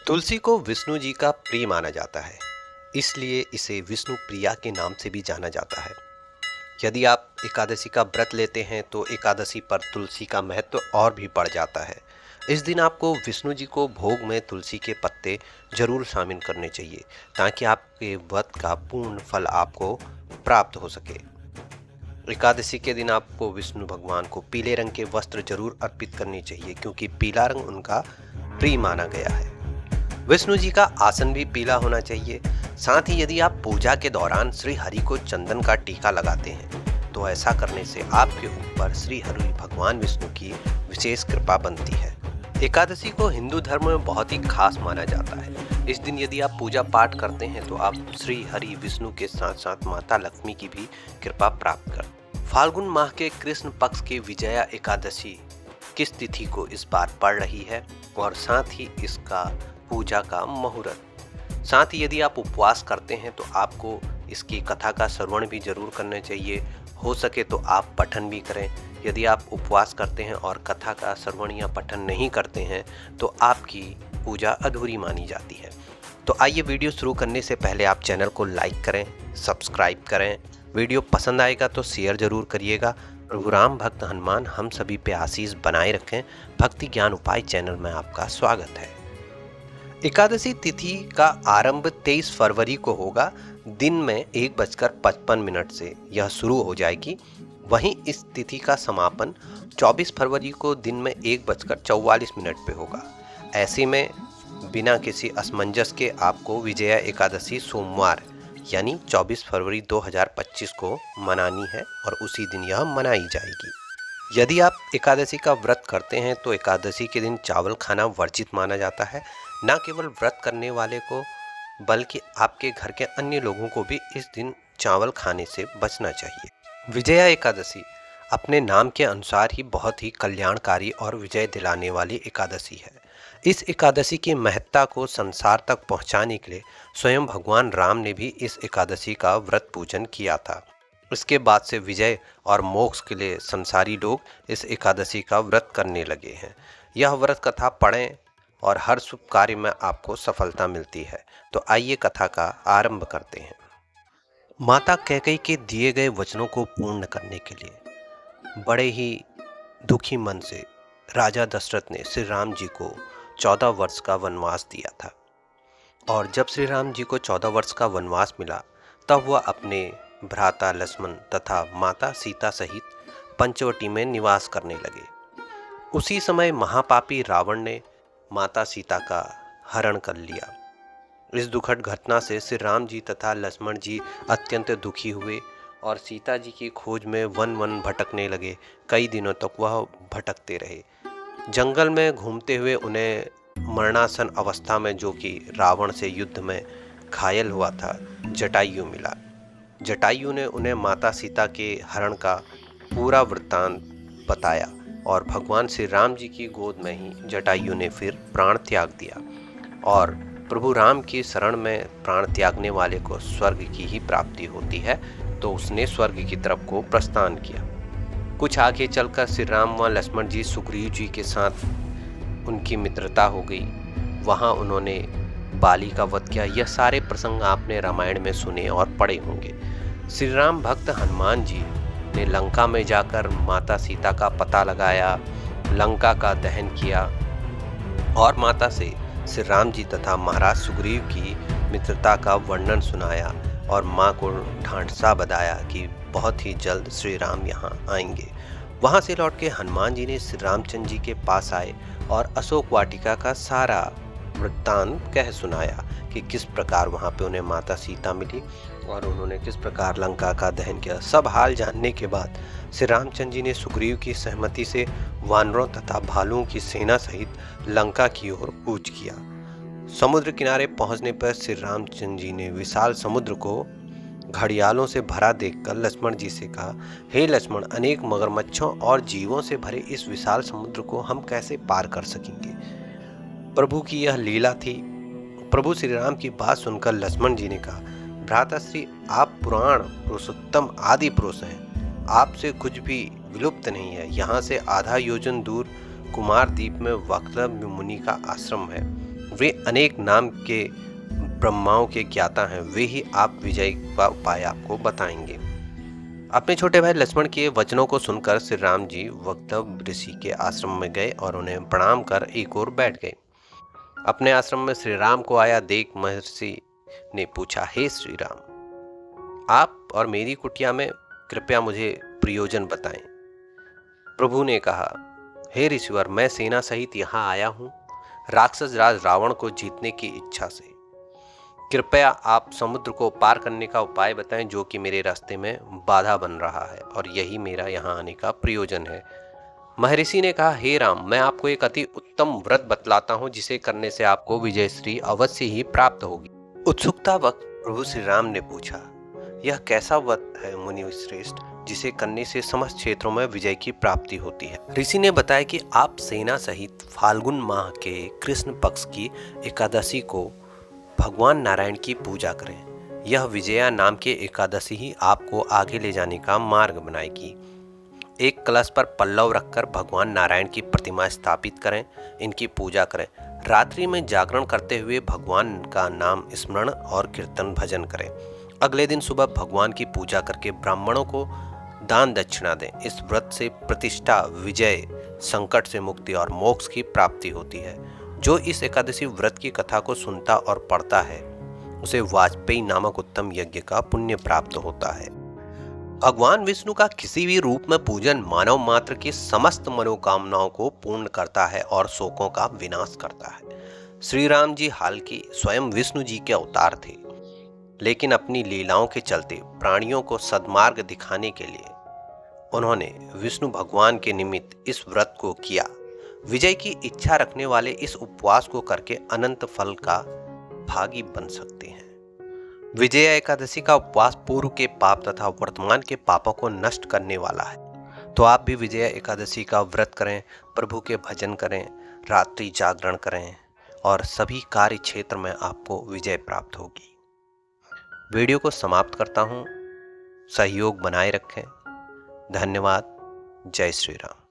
तुलसी को विष्णु जी का प्रिय माना जाता है, इसलिए इसे विष्णु प्रिया के नाम से भी जाना जाता है। यदि आप एकादशी का व्रत लेते हैं तो एकादशी पर तुलसी का महत्व और भी बढ़ जाता है। इस दिन आपको विष्णु जी को भोग में तुलसी के पत्ते जरूर शामिल करने चाहिए, ताकि आपके व्रत का पूर्ण फल आपको प्राप्त हो सके। एकादशी के दिन आपको विष्णु भगवान को पीले रंग के वस्त्र जरूर अर्पित करने चाहिए, क्योंकि पीला रंग उनका प्रिय माना गया है। विष्णु जी का आसन भी पीला होना चाहिए। साथ ही यदि आप पूजा के दौरान श्री हरि को चंदन का टीका लगाते हैं तो ऐसा करने से आपके ऊपर श्री हरि भगवान विष्णु की विशेष कृपा बनती है। एकादशी को हिंदू धर्म में बहुत ही खास माना जाता है। इस दिन यदि आप पूजा पाठ करते हैं तो आप श्री हरि विष्णु के साथ साथ माता लक्ष्मी की भी कृपा प्राप्त कर। फाल्गुन माह के कृष्ण पक्ष की विजया एकादशी किस तिथि को इस बार पड़ रही है और साथ ही इसका पूजा का मुहूर्त। साथ ही यदि आप उपवास करते हैं तो आपको इसकी कथा का श्रवण भी जरूर करना चाहिए। हो सके तो आप पठन भी करें। यदि आप उपवास करते हैं और कथा का श्रवण या पठन नहीं करते हैं तो आपकी पूजा अधूरी मानी जाती है। तो आइए वीडियो शुरू करने से पहले आप चैनल को लाइक करें, सब्सक्राइब करें। वीडियो पसंद आएगा तो शेयर जरूर करिएगा। प्रभु राम भक्त हनुमान हम सभी पे आशीष बनाए रखें। भक्ति ज्ञान उपाय चैनल में आपका स्वागत है। एकादशी तिथि का आरंभ 23 फरवरी को होगा। दिन में 1:55 से यह शुरू हो जाएगी। वहीं इस तिथि का समापन 24 फरवरी को दिन में 1:44 पे होगा। ऐसे में बिना किसी असमंजस के आपको विजया एकादशी सोमवार यानी 24 फरवरी 2025 को मनानी है और उसी दिन यह मनाई जाएगी। यदि आप एकादशी का व्रत करते हैं तो एकादशी के दिन चावल खाना वर्जित माना जाता है। न केवल व्रत करने वाले को बल्कि आपके घर के अन्य लोगों को भी इस दिन चावल खाने से बचना चाहिए। विजया एकादशी अपने नाम के अनुसार ही बहुत ही कल्याणकारी और विजय दिलाने वाली एकादशी है। इस एकादशी की महत्ता को संसार तक पहुंचाने के लिए स्वयं भगवान राम ने भी इस एकादशी का व्रत पूजन किया था। इसके बाद से विजय और मोक्ष के लिए संसारी लोग इस एकादशी का व्रत करने लगे हैं। यह व्रत कथा पढ़ें और हर शुभ कार्य में आपको सफलता मिलती है। तो आइए कथा का आरंभ करते हैं। माता कैकेयी के दिए गए वचनों को पूर्ण करने के लिए बड़े ही दुखी मन से राजा दशरथ ने श्री राम जी को 14 वर्ष का वनवास दिया था। और जब श्री राम जी को 14 वर्ष का वनवास मिला तब वह अपने भ्राता लक्ष्मण तथा माता सीता सहित पंचवटी में निवास करने लगे। उसी समय महापापी रावण ने माता सीता का हरण कर लिया। इस दुखद घटना से श्री राम जी तथा लक्ष्मण जी अत्यंत दुखी हुए और सीता जी की खोज में वन वन भटकने लगे। कई दिनों तक वह भटकते रहे। जंगल में घूमते हुए उन्हें मरणासन अवस्था में, जो कि रावण से युद्ध में घायल हुआ था, जटायु मिला। जटायु ने उन्हें माता सीता के हरण का पूरा वृत्तांत बताया और भगवान श्री राम जी की गोद में ही जटायु ने फिर प्राण त्याग दिया। और प्रभु राम की शरण में प्राण त्यागने वाले को स्वर्ग की ही प्राप्ति होती है, तो उसने स्वर्ग की तरफ को प्रस्थान किया। कुछ आगे चलकर श्री राम व लक्ष्मण जी सुग्रीव जी के साथ उनकी मित्रता हो गई। वहाँ उन्होंने बाली का वध किया। यह सारे प्रसंग आपने रामायण में सुने और पढ़े होंगे। श्री राम भक्त हनुमान जी ने लंका में जाकर माता सीता का पता लगाया, लंका का दहन किया और माता से श्री राम जी तथा महाराज सुग्रीव की मित्रता का वर्णन सुनाया और माँ को ढांढसा बधाया कि बहुत ही जल्द श्री राम यहाँ आएंगे। वहाँ से लौट के हनुमान जी ने श्री रामचंद्र जी के पास आए और अशोक वाटिका का सारा वृत्तांत कह सुनाया कि किस प्रकार वहाँ पे उन्हें माता सीता मिली और उन्होंने किस प्रकार लंका का दहन किया। सब हाल जानने के बाद श्री रामचंद्र जी ने सुग्रीव की सहमति से वानरों तथा भालुओं की सेना सहित लंका की ओर कूच किया। समुद्र किनारे पहुंचने पर श्री रामचंद्र जी ने विशाल समुद्र को घड़ियालों से भरा देखकर लक्ष्मण जी से कहा, हे लक्ष्मण, अनेक मगरमच्छों और जीवों से भरे इस विशाल समुद्र को हम कैसे पार कर सकेंगे। प्रभु की यह लीला थी। प्रभु श्री राम की बात सुनकर लक्ष्मण जी ने कहा, भ्राताश्री, आप पुराण पुरुषोत्तम आदि पुरुष हैं। आपसे कुछ भी विलुप्त नहीं है। यहाँ से आधा योजन दूर कुमार द्वीप में वक्लभ मुनि का आश्रम है। वे अनेक नाम के ब्रह्माओं के ज्ञाता हैं, वे ही आप विजय का उपाय आपको बताएंगे। अपने छोटे भाई लक्ष्मण के वचनों को सुनकर श्री राम जी वक्तव्य ऋषि के आश्रम में गए और उन्हें प्रणाम कर एक ओर बैठ गए। अपने आश्रम में श्री राम को आया देख महर्षि ने पूछा, हे श्री राम, आप और मेरी कुटिया में कृपया मुझे प्रयोजन बताएं। प्रभु ने कहा, हे ऋषिवर, मैं सेना सहित यहाँ आया हूँ राक्षस राज रावण को जीतने की इच्छा से। कृपया आप समुद्र को पार करने का उपाय बताएं जो कि मेरे रास्ते में बाधा बन रहा है, और यही मेरा यहाँ आने का प्रयोजन है। महर्षि ने कहा, हे राम, मैं आपको एक अति उत्तम व्रत बतलाता हूँ जिसे करने से आपको विजयश्री अवश्य ही प्राप्त होगी। उत्सुकता वक्त प्रभु श्री राम ने पूछा, यह कैसा व्रत है मुनि श्रेष्ठ जिसे करने से समस्त क्षेत्रों में विजय की प्राप्ति होती है? ऋषि ने बताया कि आप सेना सहित फाल्गुन माह के कृष्ण पक्ष की एकादशी को भगवान नारायण की पूजा करें। यह विजया नाम के एकादशी ही आपको आगे ले जाने का मार्ग बनाएगी। एक कलश पर पल्लव रखकर भगवान नारायण की प्रतिमा स्थापित करें, इनकी पूजा करें। रात्रि में जागरण करते हुए भगवान का नाम स्मरण और कीर्तन भजन करें। अगले दिन सुबह भगवान की पूजा करके ब्राह्मणों को दान दक्षिणा दें। इस व्रत से प्रतिष्ठा, विजय, संकट से मुक्ति और मोक्ष की प्राप्ति होती है। जो इस एकादशी व्रत की कथा को सुनता और पढ़ता है उसे वाजपेयी नामक उत्तम यज्ञ का पुण्य प्राप्त होता है। भगवान विष्णु का किसी भी रूप में पूजन मानव मात्र की समस्त मनोकामनाओं को पूर्ण करता है और शोकों का विनाश करता है। श्री राम जी हालांकि स्वयं विष्णु जी के अवतार थे, लेकिन अपनी लीलाओं के चलते प्राणियों को सद्मार्ग दिखाने के लिए उन्होंने विष्णु भगवान के निमित्त इस व्रत को किया। विजय की इच्छा रखने वाले इस उपवास को करके अनंत फल का भागी बन सकते हैं। विजया एकादशी का उपवास पूर्व के पाप तथा वर्तमान के पापों को नष्ट करने वाला है। तो आप भी विजया एकादशी का व्रत करें, प्रभु के भजन करें, रात्रि जागरण करें और सभी कार्य क्षेत्र में आपको विजय प्राप्त होगी। वीडियो को समाप्त करता हूँ। सहयोग बनाए रखें। धन्यवाद। जय श्री राम।